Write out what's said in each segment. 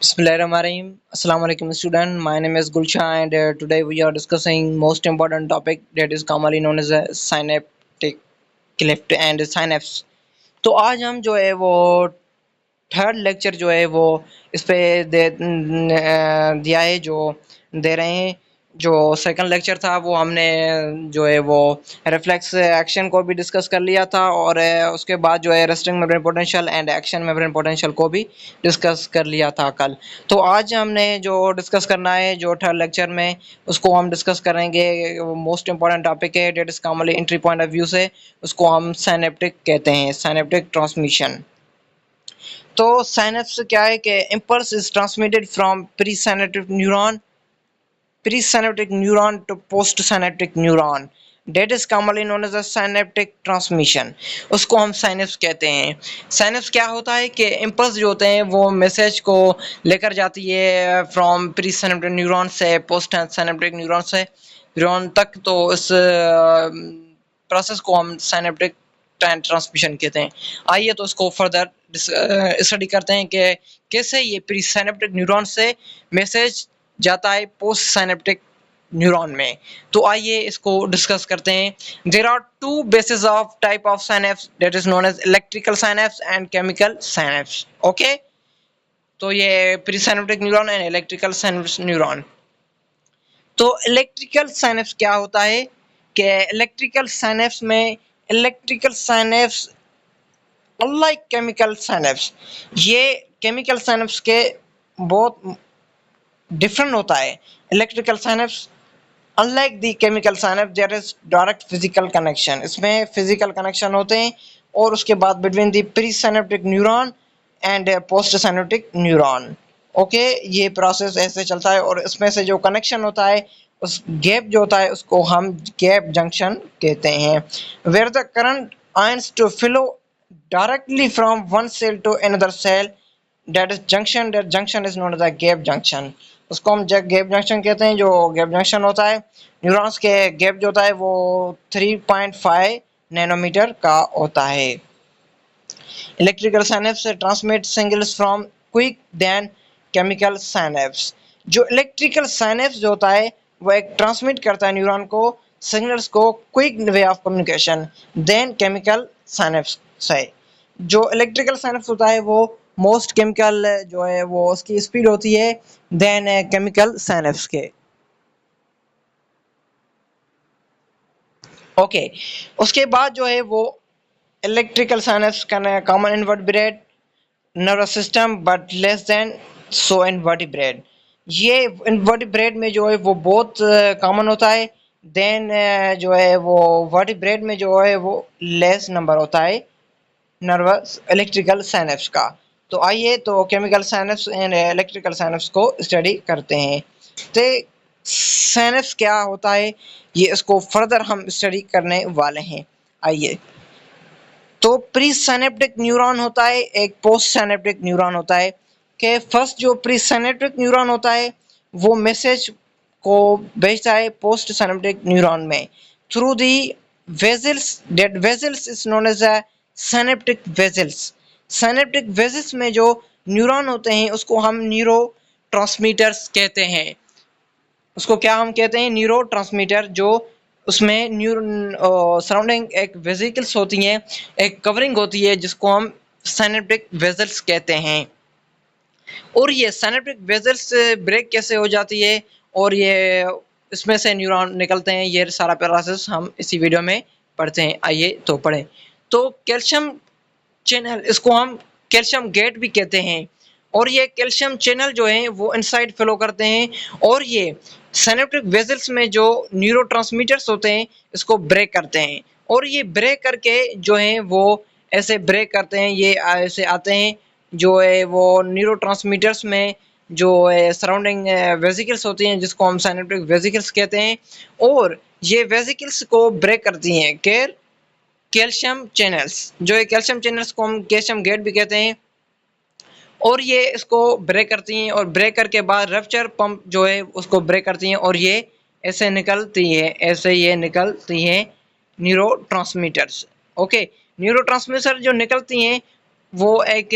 Bismillahirrahmanirrahim. Assalamu alaikum student. My name is Gulsha and today we are discussing most important topic that is commonly known as a synaptic cleft and synapse. तो आज हम जो है वो third lecture जो है वो इस पे दिया है जो दे रहे हैं। जो सेकंड लेक्चर था वो हमने जो है वो रिफ्लेक्स एक्शन को भी डिस्कस कर लिया था और उसके बाद जो है resting membrane potential and action membrane potential को भी डिस्कस कर लिया था कल। तो आज हमने जो डिस्कस करना है जो थर्ड लेक्चर में उसको हम डिस्कस करेंगे। मोस्ट इंपॉर्टेंट टॉपिक है that is commonly entry point of view से उसको हम साइनेप्टिक कहते हैं, साइनेप्टिक ट्रांसमिशन। तो साइनेप्स क्या है कि impulse is transmitted from pre neuron to post synaptic neuron that is commonly known as a synaptic transmission. उसको हम साइनेप्स कहते हैं। साइनेप्स क्या होता है कि इम्पल्स जो होते हैं वो मैसेज को लेकर जाती है फ्रॉम प्री साइनेप्टिक न्यूरॉन से पोस्ट साइनेप्टिक न्यूरॉन तक। तो इस प्रोसेस को हम साइनेप्टिक ट्रांसमिशन कहते हैं। आइए तो इसको फर्दर स्टडी करते हैं कि कैसे ये प्री साइनेप्टिक न्यूरॉन से मैसेज जाता है पोस्ट साइनेप्टिक न्यूरॉन में। तो आइए इसको डिस्कस करते हैं। There are two basis of type of synapse that is known as electrical synapse and chemical synapse. Okay, तो ये pre synaptic neuron and electrical synapse neuron. तो इलेक्ट्रिकल साइनेप्स क्या होता है कि electrical synapse unlike chemical synapse, ये chemical synapse के बहुत डिफरेंट होता है। Electrical synapse unlike the chemical synapse there is direct physical connection, इसमें फिजिकल कनेक्शन होते हैं और उसके बाद between the pre synaptic neuron and post synaptic neuron. Okay, ये प्रोसेस ऐसे चलता है और इसमें से जो कनेक्शन होता है उस गैप जो होता है उसको हम गैप जंक्शन कहते हैं। Where the current ions to flow directly from one cell to another cell, that junction is known as a gap junction। उसको हम गैप जंक्शन कहते हैं। जो गैप जंक्शन होता है न्यूरॉन्स के गैप जो होता है वो 3.5 नैनोमीटर का होता है। Electrical synapse transmit signals from quick than chemical synapse. जो इलेक्ट्रिकल साइनेप्स जो होता है वो एक ट्रांसमिट करता है न्यूरॉन को सिग्नल्स को quick way of communication than chemical synapse से। जो इलेक्ट्रिकल साइनेप्स होता है वो मोस्ट केमिकल जो है वो उसकी स्पीड होती है देन केमिकल साइनेप्स के। ओके, उसके बाद जो है वो इलेक्ट्रिकल साइनेप्स का common invertebrate nervous system but less than so invertebrate. ये इनवर्टिब्रेट में जो है वो बहुत कॉमन होता है। देन जो है वो वर्टिब्रेट में जो है वो लेस नंबर होता है नर्वस इलेक्ट्रिकल साइनेप्स का। तो आइए तो chemical synapse and electrical synapse को स्टडी करते हैं। तो साइनेप्स क्या होता है ये इसको फर्दर हम स्टडी करने वाले हैं। आइए तो प्री साइनेप्टिक न्यूरॉन होता है, एक पोस्ट साइनेप्टिक न्यूरॉन होता है। कि फर्स्ट जो प्री साइनेप्टिक न्यूरॉन होता है वो मैसेज को भेजता है पोस्ट साइनेप्टिक न्यूरॉन में through the vesicles. That vesicles is known as a synaptic vesicles. Synaptic vesicles में जो न्यूरॉन होते हैं उसको हम न्यूरो ट्रांसमीटर्स कहते हैं। उसको क्या हम कहते हैं? Neuro transmitter. जो उसमें सराउंडिंग एक वेसिकल्स होती हैं, एक कवरिंग होती है जिसको हम साइनेप्टिक वेजल्स कहते हैं। और ये साइनेप्टिक वेजल्स ब्रेक कैसे हो जाती है और ये इसमें से न्यूरॉन निकलते हैं, ये सारा प्रोसेस हम इसी वीडियो में पढ़ते हैं। आइए तो पढ़ें। तो कैल्शियम चैनल, इसको हम कैल्शियम गेट भी कहते हैं। और ये कैल्शियम चैनल जो है वो इनसाइड फ्लो करते हैं और ये सिनेप्टिक वेजल्स में जो न्यूरोट्रांसमीटर्स होते हैं इसको ब्रेक करते हैं। और ये ब्रेक करके जो है वो ऐसे ब्रेक करते हैं, ये ऐसे आते हैं जो है वो न्यूरोट्रांसमीटर्स में जो सराउंडिंग वेसिकल्स होती हैं जिसको हम सिनेप्टिक वेसिकल्स कहते हैं। और ये वेसिकल्स को ब्रेक करती हैं कैल्शियम चैनल्स। जो है कैल्शियम चैनल्स को हम कैल्शियम गेट भी कहते हैं। और ये इसको ब्रेक करती हैं और ब्रेक करके बाद रप्चर पंप जो है उसको ब्रेक करती हैं और ये ऐसे निकलती है, ऐसे ये निकलती हैं न्यूरोट्रांसमीटर्स। ओके, न्यूरोट्रांसमीटर जो निकलती हैं वो एक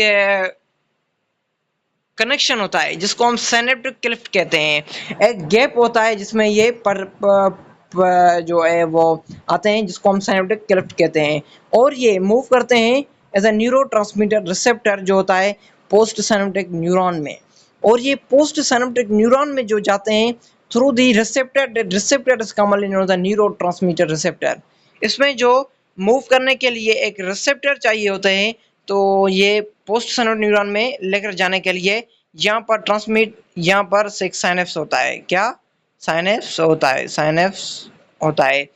कनेक्शन होता है जिसको हम सिनेप्टिक क्लिफ्ट कहते हैं। एक गैप होता है जिसमें ये जो है वो आते हैं जिसको हम सिनेप्टिक क्लिफ्ट कहते हैं, और ये मूव करते हैं एज अ न्यूरोट्रांसमीटर रिसेप्टर जो होता है पोस्ट सिनेप्टिक न्यूरॉन में। और ये पोस्ट सिनेप्टिक न्यूरॉन में जो जाते हैं through the receptor is commonly known as the neurotransmitter receptor. इसमें जो मूव करने के लिए एक रिसेप्टर चाहिए होते हैं, तो ये पोस्ट सिनेप्टिक न्यूरॉन में लेकर जाने के लिए यहाँ पर यहाँ पर एक साइनेप्स होता है। क्या साइनेप्स होता है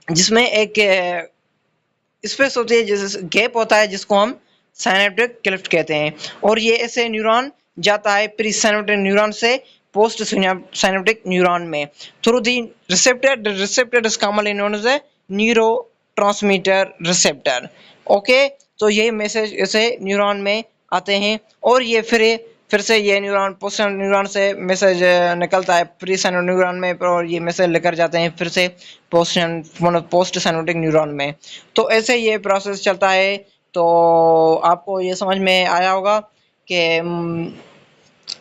जिसमें एक स्पेस होती है, जिस गैप होता है जिसको हम साइनेप्टिक क्लिफ्ट कहते हैं। और ये ऐसे न्यूरॉन जाता है प्री साइनेप्टिक न्यूरॉन से पोस्ट साइनेप्टिक न्यूरॉन में through the receptor is commonly known as a neurotransmitter receptor. Okay, तो ये मैसेज ऐसे न्यूरॉन में आते हैं, और ये फिर से ये न्यूरॉन पोस्ट न्यूरॉन से मैसेज निकलता है प्री साइनेप्टिक न्यूरॉन में, और ये मैसेज लेकर जाते हैं फिर से पोस्ट साइनेप्टिक न्यूरॉन में। तो ऐसे ये प्रोसेस चलता है। तो आपको ये समझ में आया होगा कि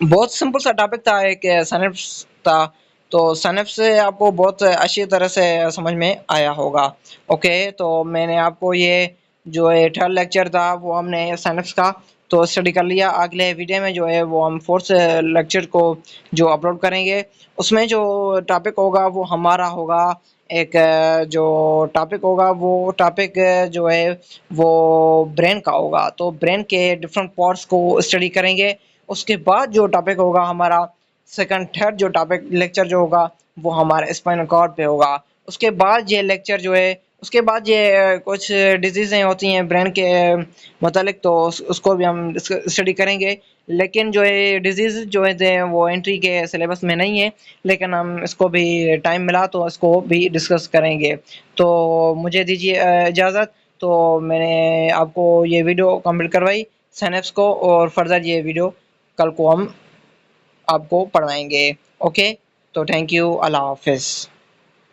बहुत सिंपल सा टॉपिक था, एक सिनेप्स था। तो सिनेप्स से आपको बहुत अच्छी तरह से समझ में आया होगा। ओके, तो मैंने आपको ये जो है थर्ड लेक्चर था वो हमने सिनेप्स का तो स्टडी कर लिया। अगले वीडियो में जो है वो हम फोर्थ लेक्चर को जो अपलोड करेंगे, उसमें जो टॉपिक होगा वो हमारा होगा एक जो टॉपिक होगा वो टॉपिक जो है वो ब्रेन का होगा। तो ब्रेन के डिफरेंट पार्ट्स को स्टडी करेंगे। उसके बाद जो टॉपिक होगा हमारा सेकंड थर्ड जो टॉपिक लेक्चर जो होगा वो हमारे स्पाइनल कॉर्ड पे होगा। उसके बाद ये लेक्चर जो है उसके बाद ये कुछ डिजीज़ें होती हैं ब्रेन के मतलब, तो उसको भी हम स्टडी करेंगे। लेकिन जो है डिजीज़ जो है वो एंट्री के सिलेबस में नहीं है, लेकिन हम इसको भी टाइम मिला तो इसको भी डिस्कस करेंगे। तो मुझे दीजिए इजाज़त। तो मैंने आपको ये वीडियो कंप्लीट करवाई सिनेप्स को, और फर्दर ये वीडियो कल को हम आपको पढ़ाएंगे। ओके, तो थैंक यू, अल्लाह हाफिज़।